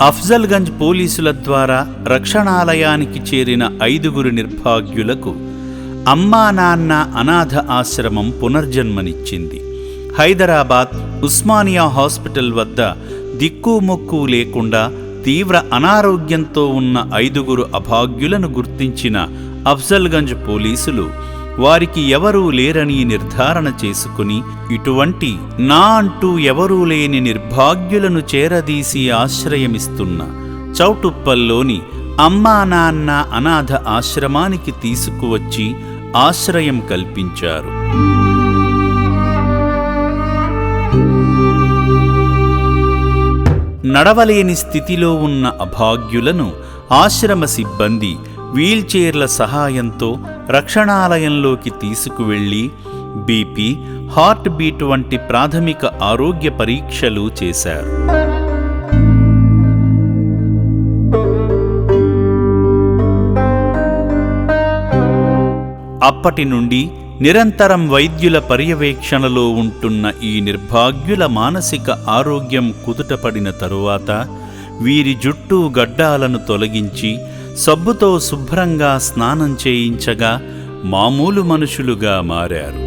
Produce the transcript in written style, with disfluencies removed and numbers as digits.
అఫ్జల్గంజ్ పోలీసుల ద్వారా రక్షణాలయానికి చేరిన 5 నిర్భాగ్యులకు అమ్మా నాన్న అనాథ ఆశ్రమం పునర్జన్మనిచ్చింది. హైదరాబాద్ ఉస్మానియా హాస్పిటల్ వద్ద దిక్కుమొక్కు లేకుండా తీవ్ర అనారోగ్యంతో ఉన్న 5 అభాగ్యులను గుర్తించిన అఫ్జల్గంజ్ పోలీసులు వారికి ఎవరూ లేరని నిర్ధారణ చేసుకుని ఇటువంటి నా అంటూ ఎవరూ లేని నిర్భాగ్యులను చేరదీసి ఆశ్రయమిస్తున్న చౌటుప్పల్లోని అమ్మా నాన్న అనాథ ఆశ్రమానికి తీసుకువచ్చి ఆశ్రయం కల్పించారు. నడవలేని స్థితిలో ఉన్న అభాగ్యులను ఆశ్రమ సిబ్బంది వీల్చైర్ల సహాయంతో రక్షణాలయంలోకి తీసుకువెళ్లి బీపీ, హార్ట్ బీట్ వంటి ప్రాథమిక ఆరోగ్య పరీక్షలు చేశారు. అప్పటి నుండి నిరంతరం వైద్యుల పర్యవేక్షణలో ఉంటున్న ఈ నిర్భాగ్యుల మానసిక ఆరోగ్యం కుదుటపడిన తరువాత వీరి జుట్టు గడ్డాలను తొలగించి సబ్బుతో శుభ్రంగా స్నానం చేయించగా మామూలు మనుషులుగా మారారు.